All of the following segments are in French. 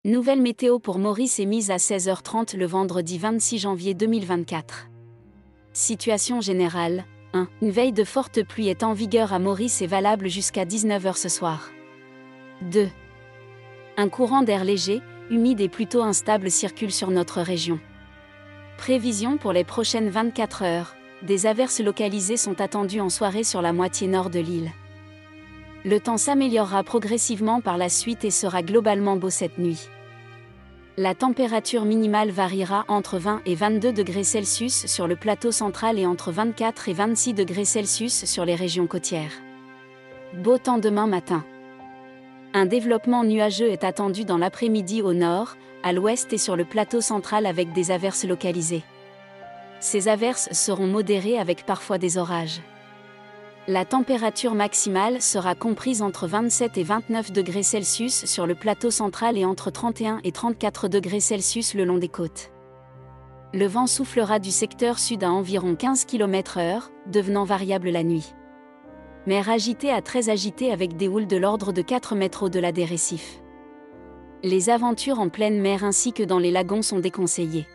Nouvelle météo pour Maurice émise à 16h30 le vendredi 26 janvier 2024. Situation générale. 1. Une veille de forte pluie est en vigueur à Maurice et valable jusqu'à 19h ce soir. 2. Un courant d'air léger, humide et plutôt instable circule sur notre région. Prévision pour les prochaines 24 heures. Des averses localisées sont attendues en soirée sur la moitié nord de l'île. Le temps s'améliorera progressivement par la suite et sera globalement beau cette nuit. La température minimale variera entre 20 et 22 degrés Celsius sur le plateau central et entre 24 et 26 degrés Celsius sur les régions côtières. Beau temps demain matin. Un développement nuageux est attendu dans l'après-midi au nord, à l'ouest et sur le plateau central avec des averses localisées. Ces averses seront modérées avec parfois des orages. La température maximale sera comprise entre 27 et 29 degrés Celsius sur le plateau central et entre 31 et 34 degrés Celsius le long des côtes. Le vent soufflera du secteur sud à environ 15 km/h, devenant variable la nuit. Mer agitée à très agitée avec des houles de l'ordre de 4 mètres au-delà des récifs. Les aventures en pleine mer ainsi que dans les lagons sont déconseillées.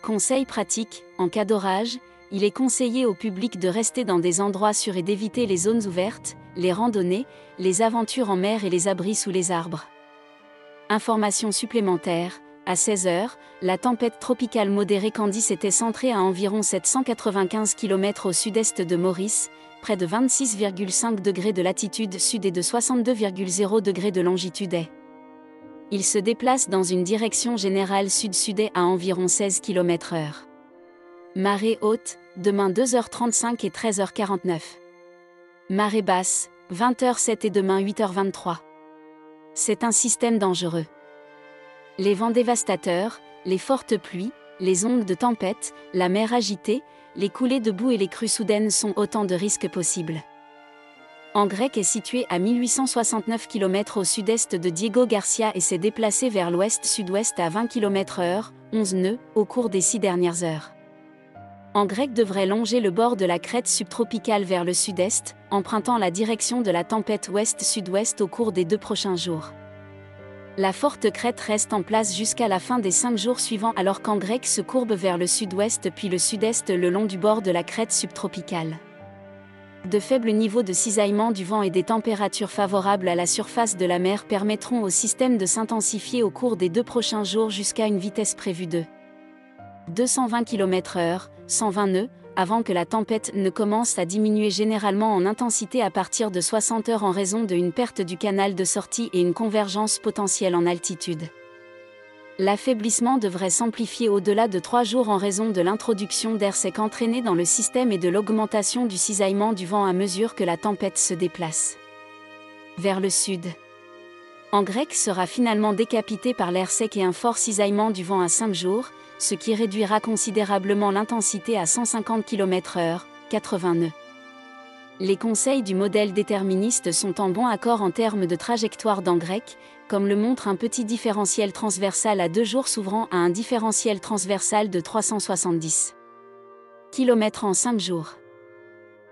Conseil pratique, en cas d'orage, il est conseillé au public de rester dans des endroits sûrs et d'éviter les zones ouvertes, les randonnées, les aventures en mer et les abris sous les arbres. Information supplémentaire, à 16h, la tempête tropicale modérée Candice était centrée à environ 795 km au sud-est de Maurice, près de 26,5 degrés de latitude sud et de 62,0 degrés de longitude est. Il se déplace dans une direction générale sud-sud-est à environ 16 km/h. Marée haute, demain 2h35 et 13h49. Marée basse, 20h07 et demain 8h23. C'est un système dangereux. Les vents dévastateurs, les fortes pluies, les ondes de tempête, la mer agitée, les coulées de boue et les crues soudaines sont autant de risques possibles. Angrec est situé à 1869 km au sud-est de Diego Garcia et s'est déplacé vers l'ouest-sud-ouest à 20 km/h, 11 nœuds, au cours des 6 dernières heures. Angrec devrait longer le bord de la crête subtropicale vers le sud-est, empruntant la direction de la tempête ouest-sud-ouest au cours des 2 prochains jours. La forte crête reste en place jusqu'à la fin des 5 jours suivants alors qu'Angrec se courbe vers le sud-ouest puis le sud-est le long du bord de la crête subtropicale. De faibles niveaux de cisaillement du vent et des températures favorables à la surface de la mer permettront au système de s'intensifier au cours des 2 prochains jours jusqu'à une vitesse prévue de 220 km/h, 120 nœuds, avant que la tempête ne commence à diminuer généralement en intensité à partir de 60 heures en raison d'une perte du canal de sortie et une convergence potentielle en altitude. L'affaiblissement devrait s'amplifier au-delà de 3 jours en raison de l'introduction d'air sec entraîné dans le système et de l'augmentation du cisaillement du vent à mesure que la tempête se déplace vers le sud. Angrec sera finalement décapité par l'air sec et un fort cisaillement du vent à 5 jours, ce qui réduira considérablement l'intensité à 150 km/h, 80 nœuds. Les conseils du modèle déterministe sont en bon accord en termes de trajectoire d'Angrec, comme le montre un petit différentiel transversal à 2 jours s'ouvrant à un différentiel transversal de 370 km en 5 jours.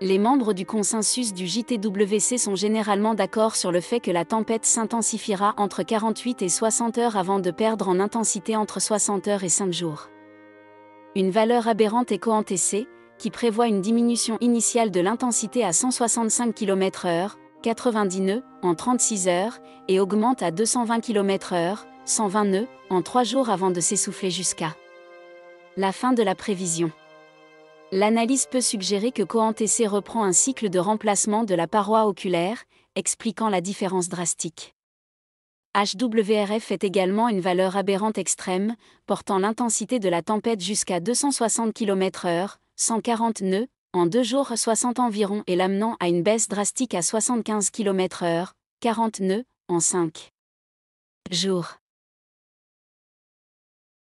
Les membres du consensus du JTWC sont généralement d'accord sur le fait que la tempête s'intensifiera entre 48 et 60 heures avant de perdre en intensité entre 60 heures et 5 jours. Une valeur aberrante est COANTC, qui prévoit une diminution initiale de l'intensité à 165 km/h, 90 nœuds, en 36 heures, et augmente à 220 km/h, 120 nœuds, en 3 jours avant de s'essouffler jusqu'à la fin de la prévision. L'analyse peut suggérer que COANTC reprend un cycle de remplacement de la paroi oculaire, expliquant la différence drastique. HWRF est également une valeur aberrante extrême, portant l'intensité de la tempête jusqu'à 260 km/h, 140 nœuds, en 2 jours 60 environ et l'amenant à une baisse drastique à 75 km/h, 40 nœuds, en 5 jours.